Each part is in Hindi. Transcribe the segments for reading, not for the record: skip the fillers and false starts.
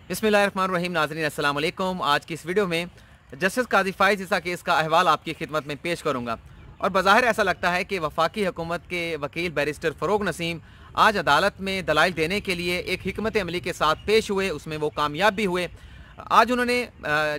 बिस्मिल्लाहिर्रहमानिर्रहीम। नाज़रीन अस्सलाम वालेकुम। आज की इस वीडियो में जस्टिस काजी फ़ाइज़ ईसा केस का अहवाल आपकी खिदमत में पेश करूँगा। और बज़ाहिर ऐसा लगता है कि वफाकी हुकूमत के वकील बैरिस्टर फ़रोग़ नसीम आज अदालत में दलाइल देने के लिए एक हिकमत अमली के साथ पेश हुए, उसमें वो कामयाब भी हुए। आज उन्होंने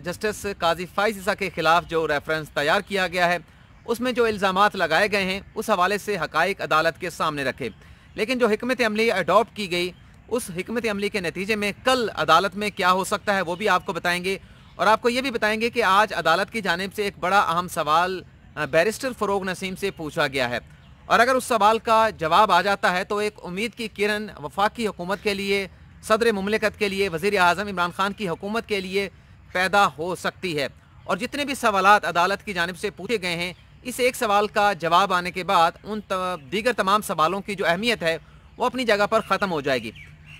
जस्टिस काजी फ़ाइज़ ईसा के ख़िलाफ़ जो रेफरेंस तैयार किया गया है, उसमें जो इल्ज़ामात लगाए गए हैं, उस हवाले से हक़ाइक़ अदालत के सामने रखे। लेकिन जो हिकमत अमली अडॉप्ट की गई, उस हिकमत अमली के नतीजे में कल अदालत में क्या हो सकता है वो भी आपको बताएंगे। और आपको ये भी बताएंगे कि आज अदालत की जानिब से एक बड़ा अहम सवाल बैरिस्टर फ़रोग़ नसीम से पूछा गया है, और अगर उस सवाल का जवाब आ जाता है तो एक उम्मीद की किरण वफाकी हुकूमत के लिए, सदर मुमलिकत के लिए, वज़ीर आज़म इमरान खान की हुकूमत के लिए पैदा हो सकती है। और जितने भी सवालात अदालत की जानिब से पूछे गए हैं, इस एक सवाल का जवाब आने के बाद उन दीगर तमाम सवालों की जो अहमियत है वो अपनी जगह पर ख़त्म हो जाएगी।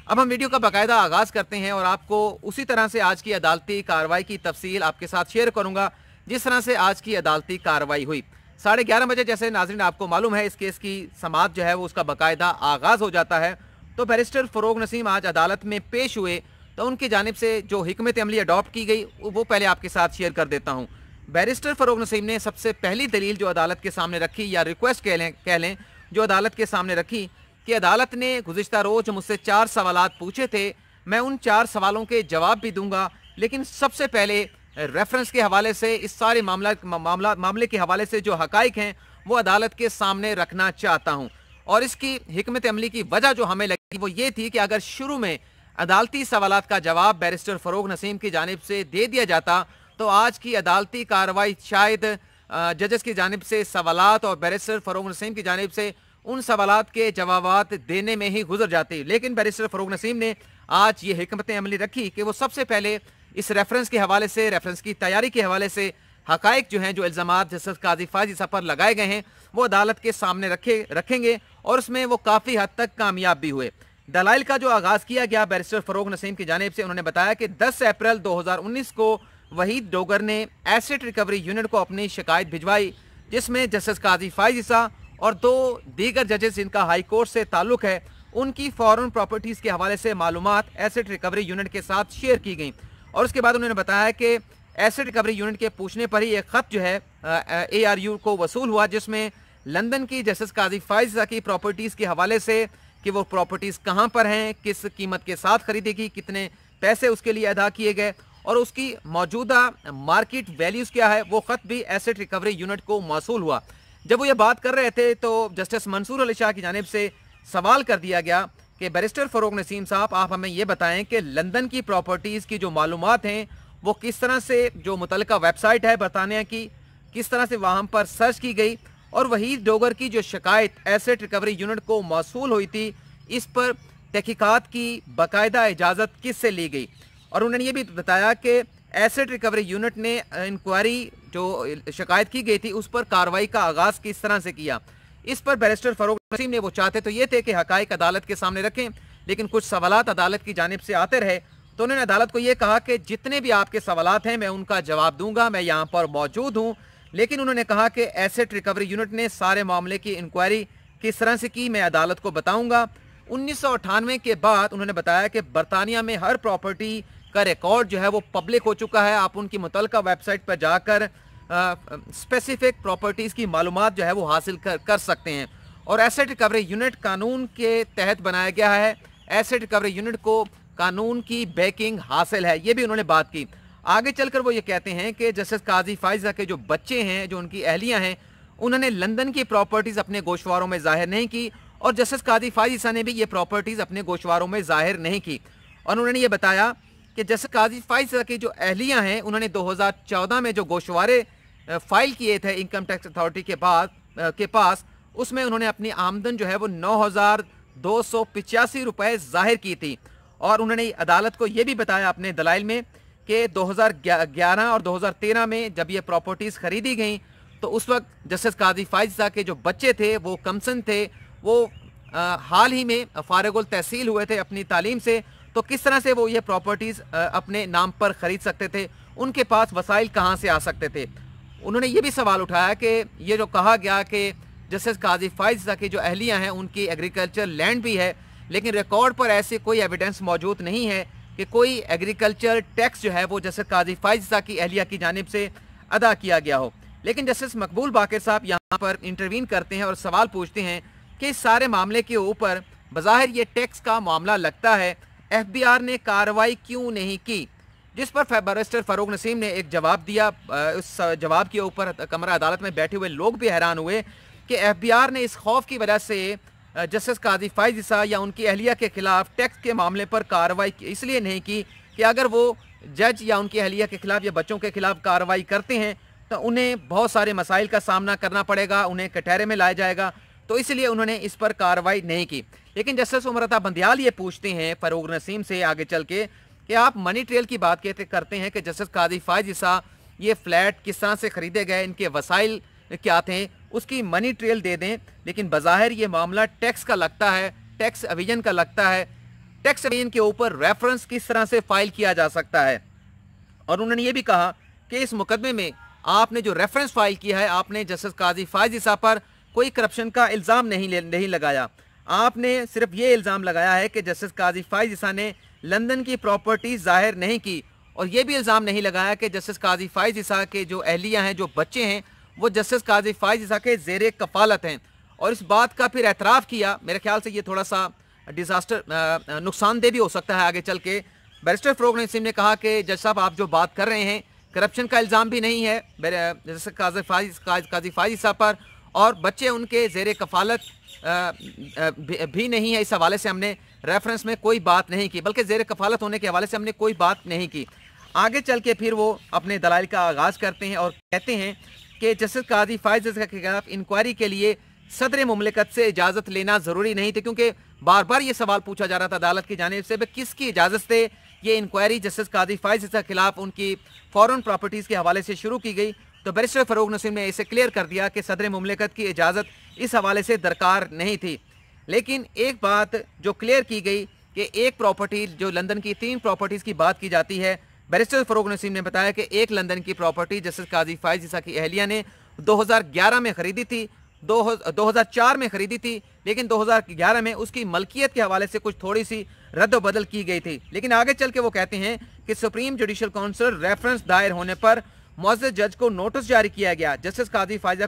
अब हम वीडियो का बाकायदा आगाज़ करते हैं और आपको उसी तरह से आज की अदालती कार्रवाई की तफसील आपके साथ शेयर करूंगा जिस तरह से आज की अदालती कार्रवाई हुई। 11:30 बजे जैसे नाज़रीन आपको मालूम है इस केस की समाअत जो है वो उसका बाकायदा आगाज़ हो जाता है। तो बैरिस्टर फ़रोग़ नसीम आज अदालत में पेश हुए, तो उनकी जानिब से जो हिकमत अमली अडॉप्ट की गई वो पहले आपके साथ शेयर कर देता हूँ। बैरिस्टर फ़रोग़ नसीम ने सबसे पहली दलील जो अदालत के सामने रखी, या रिक्वेस्ट कह लें जो अदालत के सामने रखी, कि अदालत ने गुज़िश्ता रोज़ मुझसे 4 सवालात पूछे थे, मैं उन 4 सवालों के जवाब भी दूंगा, लेकिन सबसे पहले रेफरेंस के हवाले से, इस सारे मामले के हवाले से जो हक़ाइक़ हैं वो अदालत के सामने रखना चाहता हूँ। और इसकी हिकमत अमली की वजह जो हमें लगी वो ये थी कि अगर शुरू में अदालती सवालात का जवाब बैरिस्टर फ़रोग़ नसीम की जानिब से दे दिया जाता तो आज की अदालती कार्रवाई शायद जजेस की जानिब से सवालात और बैरिस्टर फ़रोग़ नसीम की जानिब से उन सवालात के जवाबात देने में ही गुजर जाती। लेकिन बैरिस्टर फ़रोग़ नसीम ने आज ये हिकमत अमली रखी कि वो सबसे पहले इस रेफरेंस के हवाले से, रेफरेंस की तैयारी के हवाले से हक़ाइक़ जो हैं, जो इल्ज़ामात जस्टिस काज़ी फ़ाइज़ ईसा पर लगाए गए हैं, वो अदालत के सामने रखेंगे और उसमें वो काफ़ी हद तक कामयाब भी हुए। दलाइल का जो आगाज़ किया गया बैरिस्टर फ़रोग़ नसीम की जानिब से, उन्होंने बताया कि 10 अप्रैल 2019 को वहीद डोगर ने एसेट रिकवरी यूनिट को अपनी शिकायत भिजवाई, जिसमें जस्टिस काज़ी फ़ाइज़ ईसा और 2 दीगर जजेस जिनका हाई कोर्ट से ताल्लुक़ है, उनकी फॉरेन प्रॉपर्टीज़ के हवाले से मालूमात एसेट रिकवरी यूनिट के साथ शेयर की गई। और उसके बाद उन्होंने बताया कि एसेट रिकवरी यूनिट के पूछने पर ही एक ख़त जो है ARU को वसूल हुआ, जिसमें लंदन की जस्टिस काज़ी फ़ाइज़ ईसा की प्रॉपर्टीज़ के हवाले से कि वो प्रॉपर्टीज़ कहाँ पर हैं, किस कीमत के साथ खरीदी गई, कितने पैसे उसके लिए अदा किए गए और उसकी मौजूदा मार्केट वैल्यूज़ क्या है, वो ख़त भी एसेट रिकवरी यूनिट को मौसूल हुआ। जब वो ये बात कर रहे थे तो जस्टिस मंसूर अली शाह की जानिब से सवाल कर दिया गया कि बैरिस्टर फ़रोग़ नसीम साहब, आप हमें ये बताएं कि लंदन की प्रॉपर्टीज़ की जो मालूमात हैं वो किस तरह से, जो मुतल्लिका वेबसाइट है बरतानिया की, किस तरह से वहाँ पर सर्च की गई, और वहीद डोगर की जो शिकायत एसेट रिकवरी यूनिट को मौसूल हुई थी, इस पर तहकीकात की बाकायदा इजाज़त किससे ली गई। और उन्होंने ये भी बताया कि एसेट रिकवरी यूनिट ने इंक्वायरी जो शिकायत की गई थी उस पर कार्रवाई का आगाज़ किस तरह से किया। इस पर बैरिस्टर फ़रोग़ नसीम ने वो चाहते तो ये थे कि हक़ाइक़ अदालत के सामने रखें, लेकिन कुछ सवालात अदालत की जानिब से आते रहे, तो उन्होंने अदालत को ये कहा कि जितने भी आपके सवालात हैं मैं उनका जवाब दूंगा, मैं यहाँ पर मौजूद हूँ। लेकिन उन्होंने कहा कि एसेट रिकवरी यूनिट ने सारे मामले की इंक्वायरी किस तरह से की मैं अदालत को बताऊँगा। 1998 के बाद उन्होंने बताया कि बरतानिया में हर प्रॉपर्टी का रिकॉर्ड जो है वो पब्लिक हो चुका है, आप उनकी मुतल्लिका वेबसाइट पर जाकर स्पेसिफिक प्रॉपर्टीज़ की मालूमात जो है वो हासिल कर सकते हैं। और एसेट रिकवरी यूनिट कानून के तहत बनाया गया है, एसेट रिकवरी यूनिट को कानून की बैकिंग हासिल है, ये भी उन्होंने बात की। आगे चलकर वो ये कहते हैं कि जस्टिस काज़ी फ़ाइज़ ईसा के जो बच्चे हैं, जो उनकी अहलियाँ हैं, उन्होंने लंदन की प्रॉपर्टीज़ अपने गोशवारों में ज़ाहिर नहीं की, और जस्टिस काज़ी फ़ाइज़ ईसा ने भी ये प्रॉपर्टीज़ अपने गोशवारों में ज़ाहिर नहीं की। और उन्होंने ये बताया कि जस्टिस काज़ी फ़ाइज़ ईसा की जो अहलियाँ हैं, उन्होंने 2014 में जो गोशवारे फाइल किए थे इनकम टैक्स अथॉरिटी के पास, उसमें उन्होंने अपनी आमदन जो है वो 9,285 रुपये ज़ाहिर की थी। और उन्होंने अदालत को ये भी बताया अपने दलाइल में कि 2011 और 2013 में जब ये प्रॉपर्टीज़ ख़रीदी गई तो उस वक्त जस्टिस काज़ी फ़ाइज़ ईसा के जो बच्चे थे वो कमसन थे, वो हाल ही में फ़ारिगुल तहसील हुए थे अपनी तालीम से, तो किस तरह से वो ये प्रॉपर्टीज़ अपने नाम पर ख़रीद सकते थे, उनके पास वसाइल कहाँ से आ सकते थे। उन्होंने ये भी सवाल उठाया कि ये जो कहा गया कि जस्टिस काज़ी फ़ाइज़ ईसा की जो अहलियाँ हैं उनकी एग्रीकल्चर लैंड भी है, लेकिन रिकॉर्ड पर ऐसे कोई एविडेंस मौजूद नहीं है कि कोई एग्रीकल्चर टैक्स जो है वो जस्टिस काजी फाइज ईसा की अहलिया की जानिब से अदा किया गया हो। लेकिन जस्टिस मकबूल बाकर साहब यहाँ पर इंटरवीन करते हैं और सवाल पूछते हैं कि इस सारे मामले के ऊपर बज़ाहिर ये टैक्स का मामला लगता है, FBI ने कार्रवाई क्यों नहीं की? जिस पर बैरिस्टर फ़ारूक नसीम ने एक जवाब दिया। उस जवाब के ऊपर कमरा अदालत में बैठे हुए लोग भी हैरान हुए कि FBI ने इस खौफ की वजह से जस्टिस काजी फाइज ईसा या उनकी अहलिया के खिलाफ टैक्स के मामले पर कार्रवाई इसलिए नहीं की कि अगर वो जज या उनकी अहलिया के खिलाफ या बच्चों के खिलाफ कार्रवाई करते हैं तो उन्हें बहुत सारे मसाइल का सामना करना पड़ेगा, उन्हें कटहरे में लाया जाएगा, तो इसलिए उन्होंने इस पर कार्रवाई नहीं की। लेकिन जस्टिस उमर अता बंदियाल ये पूछते हैं फ़ारूक नसीम से आगे चल के कि आप मनी ट्रेल की बात करते हैं कि जस्टिस काजी फाइज ईसा ये फ्लैट किस तरह से ख़रीदे गए, इनके वसाइल क्या थे, उसकी मनी ट्रेल दे दें। लेकिन बज़ाहिर ये मामला टैक्स का लगता है, टैक्स एविजन का लगता है। टैक्स एविजन के ऊपर रेफरेंस किस तरह से फाइल किया जा सकता है? और उन्होंने ये भी कहा कि इस मुकदमे में आपने जो रेफरेंस फाइल किया है, आपने जस्टिस काजी फाइज ईसा पर कोई करप्शन का इल्ज़ाम नहीं लगाया। आपने सिर्फ ये इल्ज़ाम लगाया है कि जस्टिस काजी फाइज ईसा ने लंदन की प्रॉपर्टी जाहिर नहीं की, और ये भी इल्ज़ाम नहीं लगाया कि जस्टिस काजी फाइज ईसा के जो अहलिया हैं, जो बच्चे हैं, वो जस्टिस काजी फाइज ईसा के ज़ेरे कफ़ालत हैं। और इस बात का फिर एतराफ़ किया। मेरे ख्याल से ये थोड़ा सा डिज़ास्टर नुकसानदेह भी हो सकता है आगे चल के। बैरिस्टर फ़ारूक नसीम ने कहा कि जज साहब आप जो बात कर रहे हैं, करप्शन का इल्ज़ाम भी नहीं है जस्टिस काजी फाइज ईसा पर, और बच्चे उनके ज़ेरे कफ़ालत भी नहीं है। इस हवाले से हमने रेफरेंस में कोई बात नहीं की, बल्कि ज़ेरे कफ़ालत होने के हवाले से हमने कोई बात नहीं की। आगे चल के फिर वो अपने दलाइल का आगाज़ करते हैं और कहते हैं कि जस्टिस काजी फाइज ईसा के खिलाफ इंक्वायरी के लिए सदर मुमलिकत से इजाज़त लेना ज़रूरी नहीं थी, क्योंकि बार बार ये सवाल पूछा जा रहा था अदालत की जानिब से किसकी इजाज़त से ये इंक्वायरी जस्टिस काजी फाइज ईसा के खिलाफ उनकी फॉरेन प्रॉपर्टीज़ के हवाले से शुरू की गई। तो बैरिस्टर फ़ारूक नसीम ने इसे क्लियर कर दिया कि सदर मुमलिकत की इजाज़त इस हवाले से दरकार नहीं थी। लेकिन एक बात जो क्लियर की गई कि एक प्रॉपर्टी, जो लंदन की 3 प्रॉपर्टीज़ की बात की जाती है, बैरिस्टर फ़ारूक नसीम ने बताया कि एक लंदन की प्रॉपर्टी जस्टिस काजी फाइज ईसा की अहलिया ने 2011 में ख़रीदी थी, 2004 में ख़रीदी थी, लेकिन 2011 में उसकी मलकियत के हवाले से कुछ थोड़ी सी रद्द बदल की गई थी। लेकिन आगे चल के वो कहते हैं कि सुप्रीम जुडिशल काउंसिल रेफरेंस दायर होने पर मुअज़्ज़ज़ जज को नोटिस जारी किया गया। जस्टिस काजी फाइज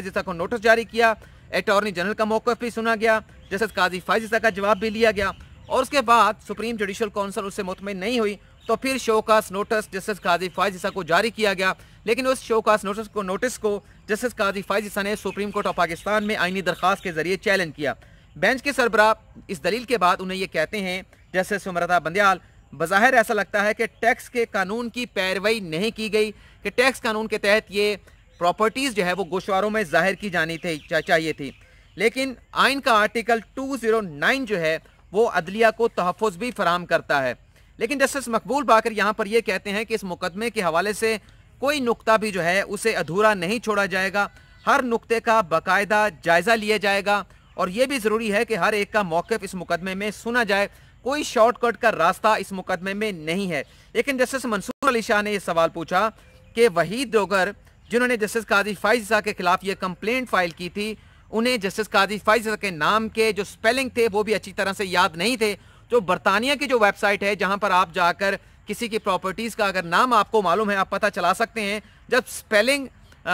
ईसा को नोटिस जारी किया, अटॉर्नी जनरल का मौक़िफ़ भी सुना गया, जस्टिस काजी फाइज ईसा का जवाब भी लिया गया, और उसके बाद सुप्रीम जुडिशल काउंसिल उससे मुतमईन नहीं हुई तो फिर शोकास नोटिस जस्टिस काजी फाइज ईसा को जारी किया गया। लेकिन उस शोकास नोटिस को जस्टिस काजी फाइज ईसा ने सुप्रीम कोर्ट ऑफ पाकिस्तान में आईनी दरख्वास्त के जरिए चैलेंज किया। बेंच के सरबराह इस दलील के बाद उन्हें ये कहते हैं जस्टिस उमर अता बंदियाल, बज़ाहिर ऐसा लगता है कि टैक्स के कानून की पैरवी नहीं की गई, कि टैक्स कानून के तहत ये प्रॉपर्टीज़ जो है वो गोशवारों में जाहिर की जानी चाहिए थी। लेकिन आइन का आर्टिकल 209 जो है वो अदलिया को तहफ़्फ़ुज़ भी फराहम करता है। लेकिन जस्टिस मकबूल बाकर यहाँ पर यह कहते हैं कि इस मुकदमे के हवाले से कोई नुक्ता भी जो है उसे अधूरा नहीं छोड़ा जाएगा, हर नुक्ते का बाकायदा जायज़ा लिया जाएगा, और ये भी ज़रूरी है कि हर एक का मौक़िफ़ इस मुकदमे में सुना जाए। कोई शॉर्टकट का रास्ता इस मुकदमे में नहीं है। लेकिन जस्टिस मंसूर अली शाह ने यह सवाल पूछा कि वहीद डोगर, जिन्होंने जस्टिस काजी फाइज ईसा के खिलाफ ये कंप्लेंट फाइल की थी, उन्हें जस्टिस काजी फाइज ईसा के नाम के जो स्पेलिंग थे वो भी अच्छी तरह से याद नहीं थे। जो बरतानिया की जो वेबसाइट है जहां पर आप जाकर किसी की प्रॉपर्टीज़ का अगर नाम आपको मालूम है आप पता चला सकते हैं, जब स्पेलिंग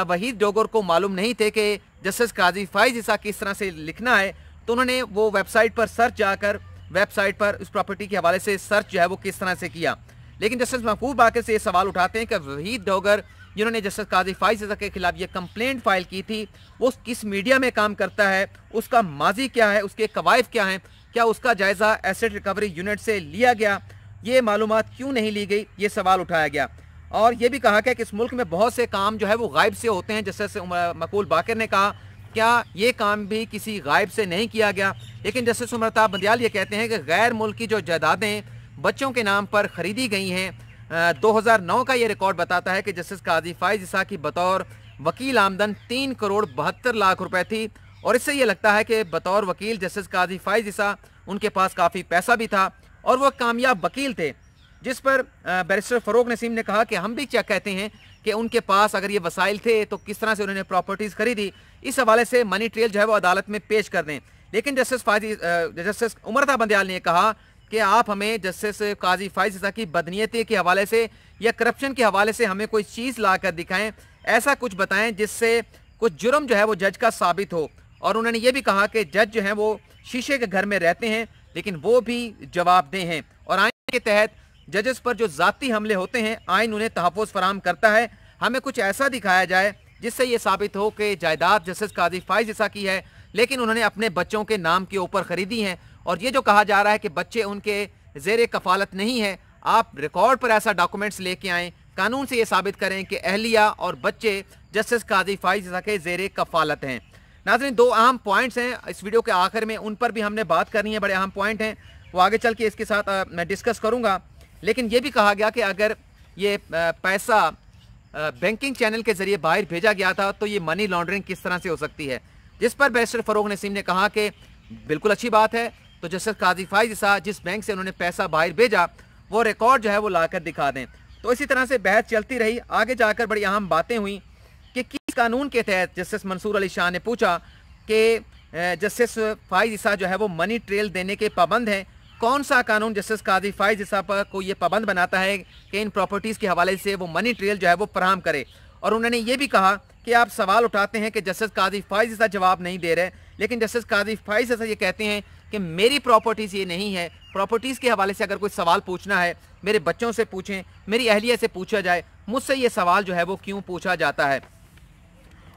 वहीद डोगर को मालूम नहीं थे कि जस्टिस काजी फाइज ईसा किस तरह से लिखना है, तो उन्होंने वो वेबसाइट पर सर्च जाकर वेबसाइट पर उस प्रॉपर्टी के हवाले से सर्च जो है वो किस तरह से किया। लेकिन जस्टिस महबूब बाकर से ये सवाल उठाते हैं कि वहीद डोगर, जिन्होंने जस्टिस काजी फाइज ईसा के खिलाफ ये कंप्लेंट फाइल की थी, वो किस मीडिया में काम करता है, उसका माजी क्या है, उसके कवायद क्या हैं, क्या उसका जायज़ा एसेट रिकवरी यूनिट से लिया गया, ये मालूमात क्यों नहीं ली गई, ये सवाल उठाया गया। और ये भी कहा गया कि इस मुल्क में बहुत से काम जो है वो गायब से होते हैं। जस्टिस मकबूल बाकर ने कहा क्या ये काम भी किसी गायब से नहीं किया गया। लेकिन जस्टिस उमर अता बंदियाल ये कहते हैं कि गैर मुल्की जो जायदादें बच्चों के नाम पर ख़रीदी गई हैं, 2009 का ये रिकॉर्ड बताता है कि जस्टिस काजी फाइज ईसा की बतौर वकील आमदन 3 करोड़ 72 लाख रुपए थी। और इससे ये लगता है कि बतौर वकील जस्टिस काजी फाइज ईसा उनके पास काफ़ी पैसा भी था और वो कामयाब वकील थे, जिस पर बैरिस्टर फ़ारूक नसीम ने कहा कि हम भी क्या कहते हैं कि उनके पास अगर ये वसाइल थे तो किस तरह से उन्होंने प्रॉपर्टीज़ खरीदी, इस हवाले से मनी ट्रेल जो है वो अदालत में पेश कर दें। लेकिन जस्टिस उमर अता बंदियाल ने कहा कि आप हमें जस्टिस काजी फाइज ईसा की बदनीयती के हवाले से या करप्शन के हवाले से हमें कोई चीज़ ला कर दिखाएं, ऐसा कुछ बताएं जिससे कुछ जुर्म जो है वो जज का साबित हो। और उन्होंने ये भी कहा कि जज जो हैं वो शीशे के घर में रहते हैं लेकिन वो भी जवाबदेह हैं और आइन के तहत जजेस पर जो ज़ाती हमले होते हैं आइन उन्हें तहफ़्फ़ुज़ फराहम करता है। हमें कुछ ऐसा दिखाया जाए जिससे ये साबित हो कि जायदाद जस्टिस काजी फाइज ईसा की है लेकिन उन्होंने अपने बच्चों के नाम के ऊपर ख़रीदी हैं। और ये जो कहा जा रहा है कि बच्चे उनके ज़ेर कफ़ालत नहीं है, आप रिकॉर्ड पर ऐसा डॉक्यूमेंट्स लेके आएँ, कानून से ये साबित करें कि अहलिया और बच्चे जस्टिस काजी फाइज ईसा के ज़ेर कफ़ालत हैं। नाज़रीन, दो अहम पॉइंट्स हैं इस वीडियो के आखिर में, उन पर भी हमने बात करनी है, बड़े अहम पॉइंट हैं, वो आगे चल के इसके साथ मैं डिस्कस करूँगा। लेकिन ये भी कहा गया कि अगर ये पैसा बैंकिंग चैनल के ज़रिए बाहर भेजा गया था तो ये मनी लॉन्ड्रिंग किस तरह से हो सकती है, जिस पर बैरिस्टर फ़रोग नसीम ने कहा कि बिल्कुल अच्छी बात है, तो जस्टिस काजी फाइज ईसा जिस बैंक से उन्होंने पैसा बाहर भेजा वो रिकॉर्ड जो है वो लाकर दिखा दें। तो इसी तरह से बहस चलती रही। आगे जाकर बड़ी अहम बातें हुई कि किस कानून के तहत जस्टिस मंसूर अली शाह ने पूछा कि जस्टिस फाइज ईसा जो है वो मनी ट्रेल देने के पाबंद हैं। कौन सा कानून जस्टिस काजी फाइज ईसा पर को ये पाबंद बनाता है कि इन प्रॉपर्टीज़ के हवाले से वो मनी ट्रेल जो है वो फराहम करे। और उन्होंने ये भी कहा कि आप सवाल उठाते हैं कि जस्टिस काजी फाइज ईसा जवाब नहीं दे रहे, लेकिन जस्टिस काजी फाइज ईसा ये कहते हैं कि मेरी प्रॉपर्टीज़ ये नहीं है, प्रॉपर्टीज़ के हवाले से अगर कोई सवाल पूछना है मेरे बच्चों से पूछें, मेरी अहलिया से पूछा जाए, मुझसे ये सवाल जो है वो क्यों पूछा जाता है।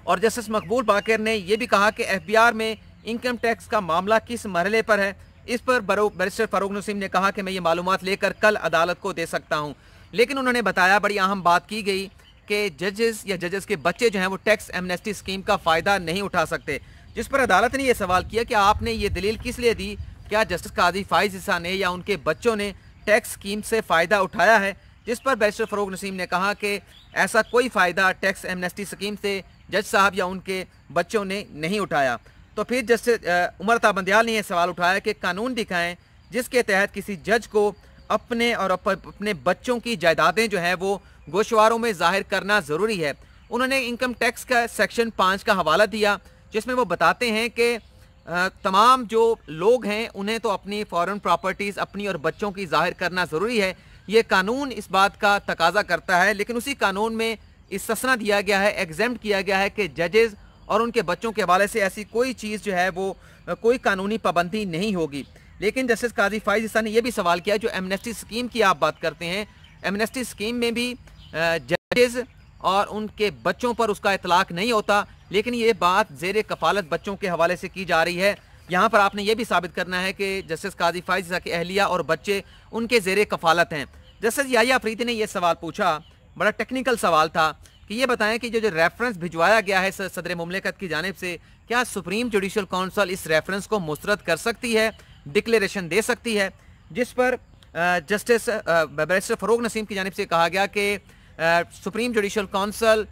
और जस्टिस मकबूल बाकर ने यह भी कहा कि FBI में इनकम टैक्स का मामला किस मरहले पर है। इस पर बैरिस्टर फ़रोग नसीम ने कहा कि मैं ये मालूमात लेकर कल अदालत को दे सकता हूँ। लेकिन उन्होंने बताया, बड़ी अहम बात की गई कि जजेस के बच्चे जो हैं वो टैक्स एमनेस्टी स्कीम का फ़ायदा नहीं उठा सकते, जिस पर अदालत ने यह सवाल किया कि आपने ये दलील किस लिए दी, क्या जस्टिस काजी फाइज ईसा ने या उनके बच्चों ने टैक्स स्कीम से फ़ायदा उठाया है। जिस पर बैरिस्टर फ़रोग नसीम ने कहा कि ऐसा कोई फ़ायदा टैक्स एमनेस्टी स्कीम से जज साहब या उनके बच्चों ने नहीं उठाया। तो फिर जस्टिस उमर अता बंदियाल ने यह सवाल उठाया कि कानून दिखाएं जिसके तहत किसी जज को अपने और अपने बच्चों की जायदादें जो हैं वो गोशवारों में जाहिर करना ज़रूरी है। उन्होंने इनकम टैक्स का सेक्शन 5 का हवाला दिया जिसमें वो बताते हैं कि तमाम जो लोग हैं उन्हें तो अपनी फॉरेन प्रॉपर्टीज़ अपनी और बच्चों की जाहिर करना ज़रूरी है, ये कानून इस बात का तकाजा करता है। लेकिन उसी कानून में इस्तिस्ना दिया गया है, एग्जेम्प्ट किया गया है कि जजेस और उनके बच्चों के हवाले से ऐसी कोई चीज़ जो है वो कोई कानूनी पाबंदी नहीं होगी। लेकिन जस्टिस काजी फाइज ईसा ने यह भी सवाल किया, जो एमनेस्टी स्कीम की आप बात करते हैं, एमनेस्टी स्कीम में भी जजेस और उनके बच्चों पर उसका इतलाक नहीं होता, लेकिन ये बात ज़ेर कफ़ालत बच्चों के हवाले से की जा रही है। यहाँ पर आपने ये भी साबित करना है कि जस्टिस काजी फाइज ईसा के अहलिया और बच्चे उनके ज़ेर कफ़ालत हैं। जस्टिस याहिया अफरीदी ने यह सवाल पूछा, बड़ा टेक्निकल सवाल था, कि ये बताएं कि जो रेफरेंस भिजवाया गया है सदर मुमलिकत की जानिब से, क्या सुप्रीम जुडिशल काउंसिल इस रेफरेंस को मुस्तरद कर सकती है, डिक्लेरेशन दे सकती है। जिस पर जस्टिस बैरिस्टर फ़रोग नसीम की जानिब से कहा गया कि सुप्रीम जुडिशल काउंसिल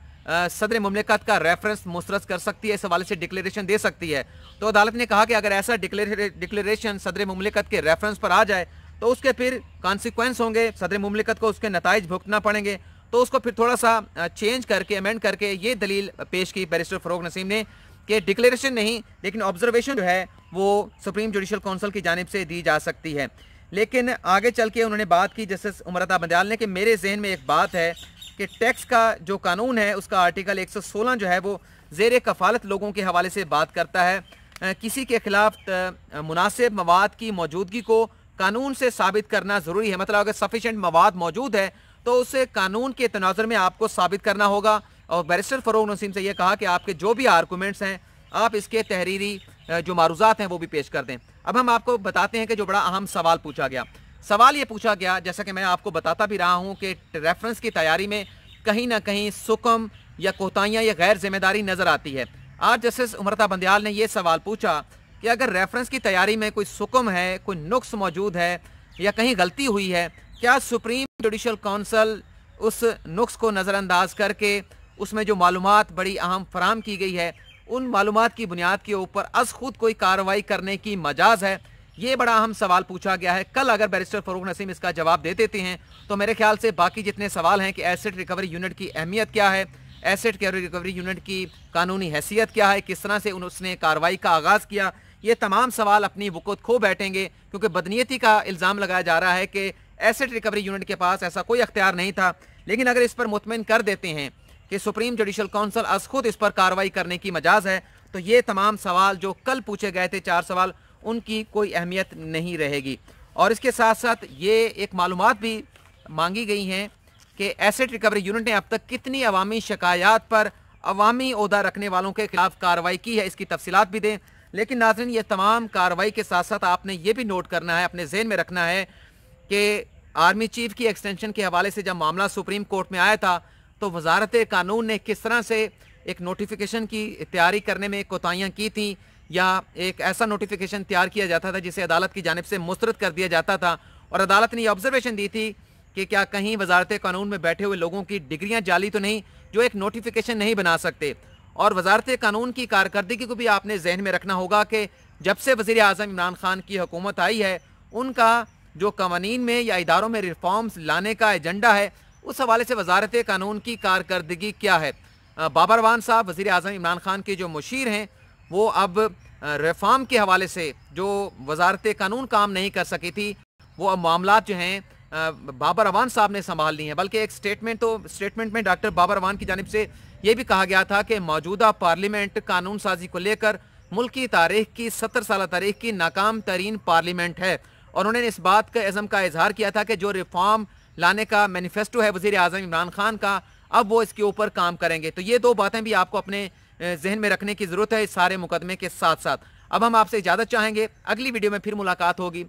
सदर मुमलिकत का रेफरेंस मुस्तरद कर सकती है, इस हवाले से डिक्लेरेशन दे सकती है। तो अदालत ने कहा कि अगर ऐसा डिक्लेरेशन सदर मुमलिकत के रेफरेंस पर आ जाए तो उसके फिर कॉन्सिक्वेंस होंगे, सदर मुमलिकत को उसके नताइज भुगतना पड़ेंगे। तो उसको फिर थोड़ा सा चेंज करके अमेंड करके ये दलील पेश की बैरिस्टर फ़रोग नसीम ने कि डिक्लेरेशन नहीं लेकिन ऑब्जर्वेशन जो है वो सुप्रीम जुडिशल काउंसिल की जानिब से दी जा सकती है। लेकिन आगे चल के उन्होंने बात की जस्टिस उमर अता बंदियाल ने कि मेरे जहन में एक बात है कि टैक्स का जो कानून है उसका आर्टिकल 116 जो है वो ज़ेर कफ़ालत लोगों के हवाले से बात करता है। किसी के खिलाफ मुनासिब मवाद की मौजूदगी को कानून से साबित करना ज़रूरी है, मतलब अगर सफिशेंट मवाद मौजूद है तो उसे कानून के तनाज़ुर में आपको साबित करना होगा। और बैरिस्टर फ़रोग नसीम से यह कहा कि आपके जो भी आर्गूमेंट्स हैं आप इसके तहरीरी जो मारूज़ात हैं वो भी पेश कर दें। अब हम आपको बताते हैं कि जो बड़ा अहम सवाल पूछा गया, सवाल ये पूछा गया, जैसा कि मैं आपको बताता भी रहा हूँ कि रेफरेंस की तैयारी में कहीं ना कहीं सुकम या कोताहियाँ या गैर जिम्मेदारी नज़र आती है। आज जस्टिस उमर अता बंदियाल ने यह सवाल पूछा कि अगर रेफरेंस की तैयारी में कोई सुकम है, कोई नुक्स मौजूद है या कहीं गलती हुई है, क्या सुप्रीम जुडिशल काउंसिल उस नुक्स को नज़रअंदाज करके उसमें जो मालूमात बड़ी अहम फराम की गई है उन मालूमात की बुनियाद के ऊपर अज़ खुद कोई कार्रवाई करने की मजाज है? ये बड़ा अहम सवाल पूछा गया है। कल अगर बैरिस्टर फ़रोग नसीम इसका जवाब दे देते हैं तो मेरे ख्याल से बाकी जितने सवाल हैं कि एसेट रिकवरी यूनिट की अहमियत क्या है, एसेट रिकवरी यूनिट की कानूनी हैसियत क्या है, किस तरह से उसने कार्रवाई का आगाज़ किया, ये तमाम सवाल अपनी वक़्त खो बैठेंगे, क्योंकि बदनीयती का इल्ज़ाम लगाया जा रहा है कि एसेट रिकवरी यूनिट के पास ऐसा कोई अख्तियार नहीं था। लेकिन अगर इस पर मुतमिन कर देते हैं कि सुप्रीम जुडिशल काउंसिल अज खुद इस पर कार्रवाई करने की मजाज है, तो ये तमाम सवाल जो कल पूछे गए थे 4 सवाल, उनकी कोई अहमियत नहीं रहेगी। और इसके साथ साथ ये एक मालूमात भी मांगी गई हैं कि एसेट रिकवरी यूनिट ने अब तक कितनी अवामी शिकायत पर अवामी ओहदा रखने वालों के खिलाफ कार्रवाई की है, इसकी तफसीलात भी दें। लेकिन नाज़रीन, ये तमाम कार्रवाई के साथ साथ आपने ये भी नोट करना है, अपने जहन में रखना है कि आर्मी चीफ की एक्सटेंशन के हवाले से जब मामला सुप्रीम कोर्ट में आया था, तो वजारत कानून ने किस तरह से एक नोटिफिकेशन की तैयारी करने में कोताहियाँ की थी, या एक ऐसा नोटिफिकेशन तैयार किया जाता था जिसे अदालत की जानिब से मुस्तरद कर दिया जाता था। और अदालत ने यह ऑब्जर्वेशन दी थी कि क्या कहीं वजारत कानून में बैठे हुए लोगों की डिग्रियां जाली तो नहीं, जो एक नोटिफिकेशन नहीं बना सकते। और वजारत कानून की कारकर्दगी को भी आपने जहन में रखना होगा कि जब से वज़ीर आज़म इमरान खान की हुकूमत आई है, उनका जो कवानीन में या इदारों में रिफॉर्म्स लाने का एजेंडा है, उस हवाले से वजारत कानून की कारकर्दगी क्या है। बाबर अवान साहब वज़ीर आज़म इमरान खान के जो मुशीर हैं, वो अब रिफॉर्म के हवाले से जो वजारत कानून काम नहीं कर सकी थी, वो अब मामलात जो हैं बाबर अवान साहब ने संभाल ली हैं। बल्कि एक स्टेटमेंट में डॉक्टर बाबर अवान की जानिब से ये भी कहा गया था कि मौजूदा पार्लियामेंट कानून साजी को लेकर मुल्क की तारीख की 70 साल तारीख की नाकाम तरीन पार्लियामेंट है। और उन्होंने इस बात के अज़म का इजहार किया था कि जो रिफॉर्म लाने का मैनिफेस्टो है वज़ीर आज़म इमरान खान का, अब वो इसके ऊपर काम करेंगे। तो ये 2 बातें भी आपको अपने जहन में रखने की ज़रूरत है इस सारे मुकदमे के साथ साथ। अब हम आपसे इजाज़त चाहेंगे, अगली वीडियो में फिर मुलाकात होगी।